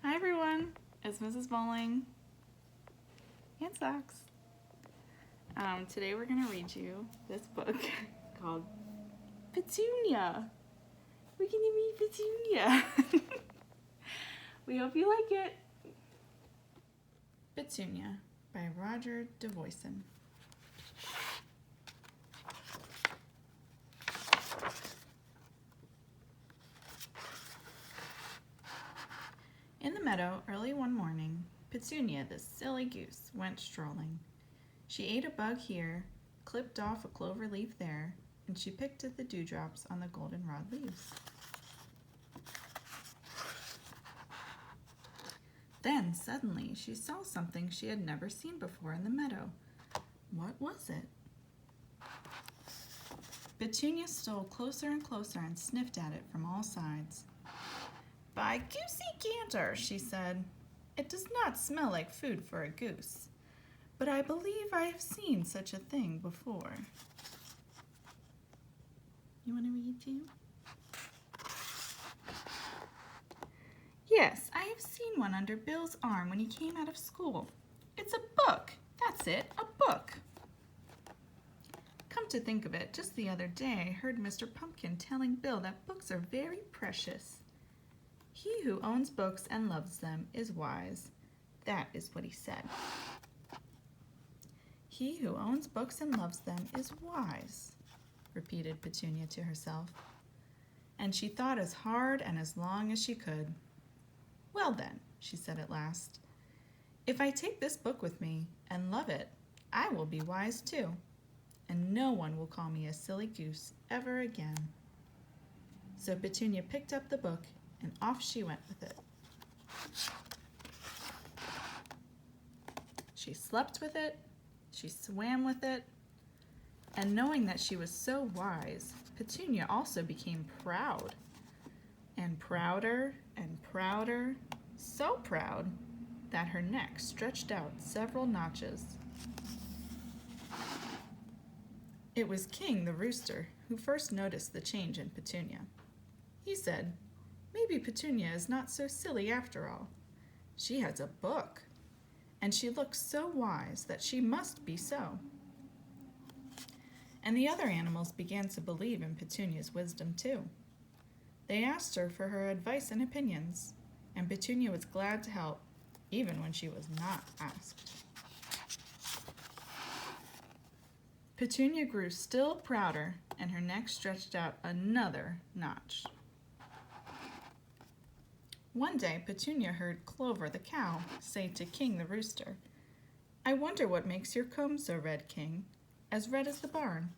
Hi everyone, it's Mrs. Bohling and Socks. Today we're going to read you this book called Petunia. We're going to read Petunia. We hope you like it. Petunia by Roger DeVoyson. In the meadow early one morning, Petunia, the silly goose, went strolling. She ate a bug here, clipped off a clover leaf there, and she picked at the dewdrops on the goldenrod leaves. Then, suddenly, she saw something she had never seen before in the meadow. What was it? Petunia stole closer and closer and sniffed at it from all sides. "By goosey gander," she said, "it does not smell like food for a goose, but I believe I have seen such a thing before." You want to read too? "Yes, I have seen one under Bill's arm when he came out of school. It's a book. That's it, a book. Come to think of it, just the other day I heard Mr. Pumpkin telling Bill that books are very precious. He who owns books and loves them is wise. That is what he said. He who owns books and loves them is wise," repeated Petunia to herself. And she thought as hard and as long as she could. "Well then," she said at last, "if I take this book with me and love it, I will be wise too, and no one will call me a silly goose ever again." So Petunia picked up the book and off she went with it. She slept with it, she swam with it, and knowing that she was so wise, Petunia also became proud, and prouder and prouder, so proud that her neck stretched out several notches. It was King the rooster who first noticed the change in Petunia. He said, "Maybe Petunia is not so silly after all. She has a book, and she looks so wise that she must be so." And the other animals began to believe in Petunia's wisdom too. They asked her for her advice and opinions, and Petunia was glad to help, even when she was not asked. Petunia grew still prouder, and her neck stretched out another notch. One day, Petunia heard Clover the cow say to King the rooster, "I wonder what makes your comb so red, King, as red as the barn."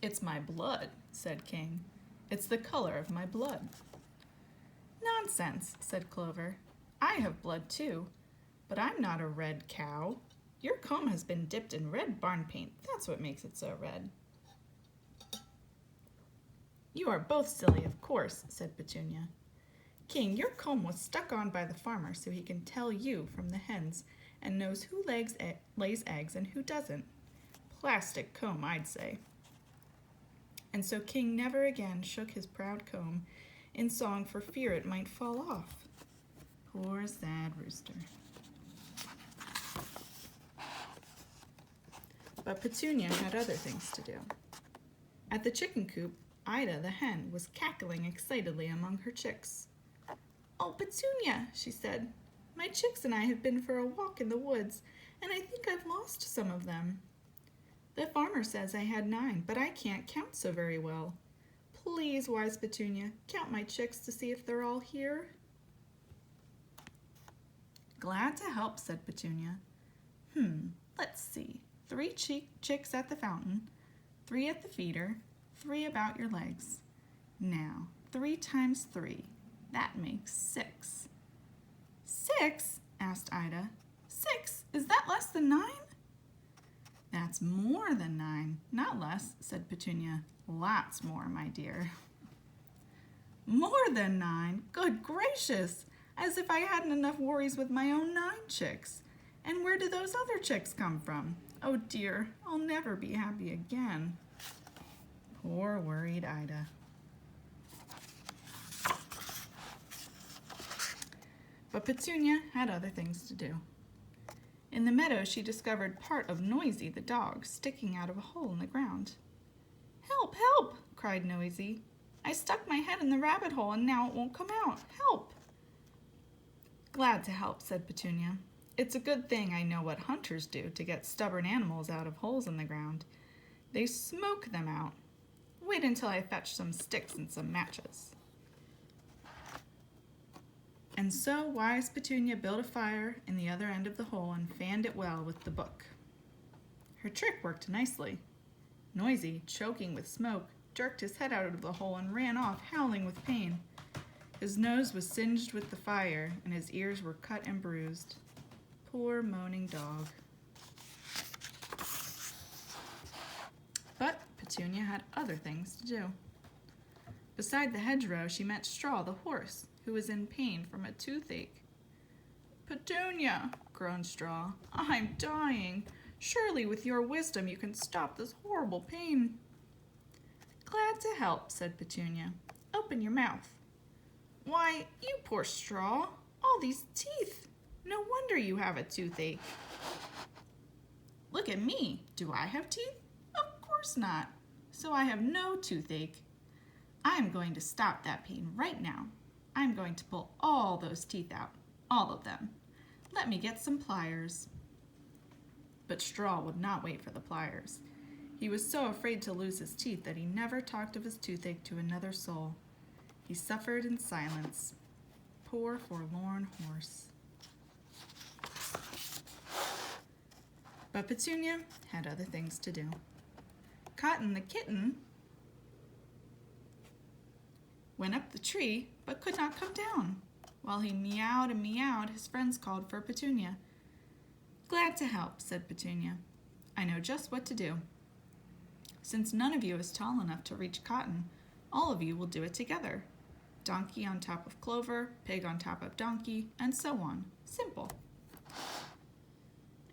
"It's my blood," said King. "It's the color of my blood." "Nonsense," said Clover. "I have blood too, but I'm not a red cow. Your comb has been dipped in red barn paint. That's what makes it so red." "You are both silly, of course," said Petunia. "King, your comb was stuck on by the farmer so he can tell you from the hens and knows who lays eggs and who doesn't. Plastic comb, I'd say." And so King never again shook his proud comb in song for fear it might fall off. Poor sad rooster. But Petunia had other things to do. At the chicken coop, Ida the hen was cackling excitedly among her chicks. "Oh, Petunia," she said, "my chicks and I have been for a walk in the woods, and I think I've lost some of them. The farmer says I had 9, but I can't count so very well. Please, wise Petunia, count my chicks to see if they're all here." "Glad to help," said Petunia. Let's see. 3 chicks at the fountain, 3 at the feeder, 3 about your legs. Now, 3 times 3. That makes 6. "6?" asked Ida. "6? Is that less than 9? "That's more than 9, not less," said Petunia. "Lots more, my dear." "More than 9? Good gracious! As if I hadn't enough worries with my own 9 chicks. And where do those other chicks come from? Oh dear, I'll never be happy again." Poor worried Ida. But Petunia had other things to do. In the meadow, she discovered part of Noisy the dog sticking out of a hole in the ground. "Help, help!" cried Noisy. "I stuck my head in the rabbit hole and now it won't come out. Help!" "Glad to help," said Petunia. "It's a good thing I know what hunters do to get stubborn animals out of holes in the ground. They smoke them out. Wait until I fetch some sticks and some matches." And so wise Petunia built a fire in the other end of the hole and fanned it well with the book. Her trick worked nicely. Noisy, choking with smoke, jerked his head out of the hole and ran off, howling with pain. His nose was singed with the fire, and his ears were cut and bruised. Poor moaning dog. But Petunia had other things to do. Beside the hedgerow, she met Straw the horse, who was in pain from a toothache. "Petunia," groaned Straw, "I'm dying. Surely with your wisdom you can stop this horrible pain." "Glad to help," said Petunia. "Open your mouth." "Why, you poor Straw, all these teeth. No wonder you have a toothache." "Look at me. Do I have teeth? Of course not. So I have no toothache. I'm going to stop that pain right now. I'm going to pull all those teeth out, all of them. Let me get some pliers." But Straw would not wait for the pliers. He was so afraid to lose his teeth that he never talked of his toothache to another soul. He suffered in silence. Poor forlorn horse. But Petunia had other things to do. Cotton the kitten went up the tree but could not come down. While he meowed and meowed, his friends called for Petunia. "Glad to help," said Petunia. "I know just what to do. Since none of you is tall enough to reach Cotton, all of you will do it together. Donkey on top of Clover, pig on top of donkey, and so on. Simple."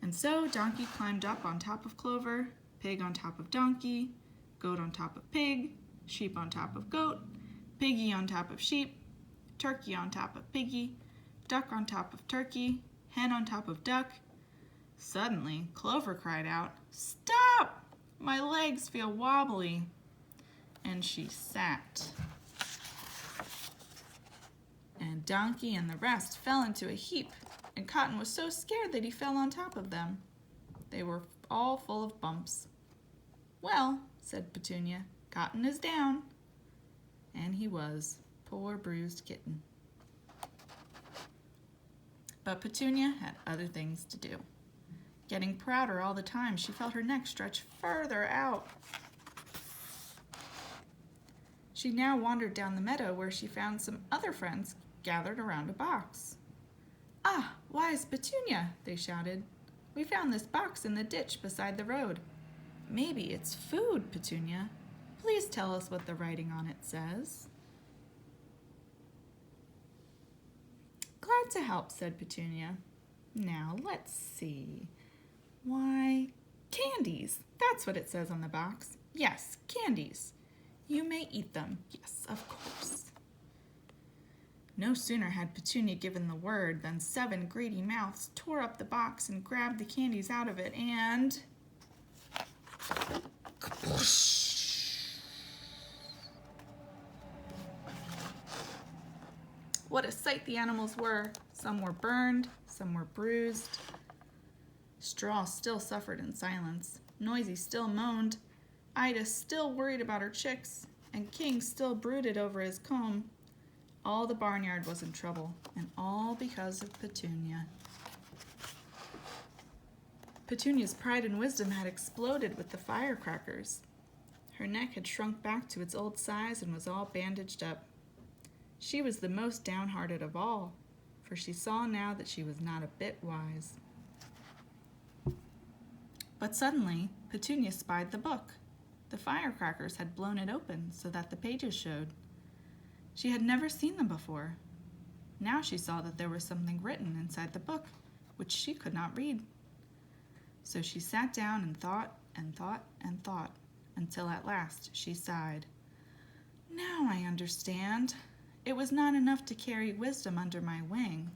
And so Donkey climbed up on top of Clover, pig on top of donkey, goat on top of pig, sheep on top of goat, piggy on top of sheep, turkey on top of piggy, duck on top of turkey, hen on top of duck. Suddenly, Clover cried out, "Stop! My legs feel wobbly." And she sat. And Donkey and the rest fell into a heap, and Cotton was so scared that he fell on top of them. They were all full of bumps. "Well," said Petunia, "Cotton is down." And he was. Poor bruised kitten. But Petunia had other things to do. Getting prouder all the time, she felt her neck stretch further out. She now wandered down the meadow where she found some other friends gathered around a box. "Ah, wise Petunia," they shouted. "We found this box in the ditch beside the road. Maybe it's food, Petunia. Please tell us what the writing on it says." "Glad to help," said Petunia. "Now, let's see. Why, candies. That's what it says on the box. Yes, candies. You may eat them. Yes, of course." No sooner had Petunia given the word than 7 greedy mouths tore up the box and grabbed the candies out of it, and... What a sight the animals were. Some were burned, some were bruised. Straw still suffered in silence. Noisy still moaned. Ida still worried about her chicks, and King still brooded over his comb. All the barnyard was in trouble, and all because of Petunia. Petunia's pride and wisdom had exploded with the firecrackers. Her neck had shrunk back to its old size and was all bandaged up. She was the most downhearted of all, for she saw now that she was not a bit wise. But suddenly, Petunia spied the book. The firecrackers had blown it open so that the pages showed. She had never seen them before. Now she saw that there was something written inside the book, which she could not read. So she sat down and thought and thought and thought, until at last she sighed. "Now I understand. It was not enough to carry wisdom under my wing.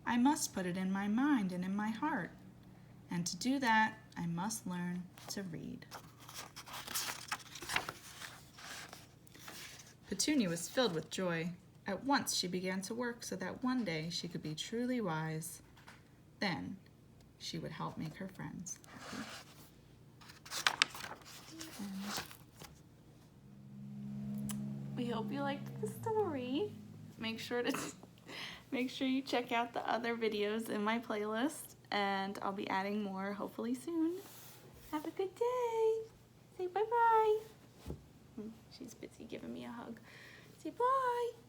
I must put it in my mind and in my heart. And to do that, I must learn to read. Petunia was filled with joy. At once she began to work so that one day she could be truly wise. Then she would help make her friends happy. We hope you liked the story. Make sure you check out the other videos in my playlist, and I'll be adding more hopefully soon. Have a good day. Say bye-bye. She's busy giving me a hug. Say bye.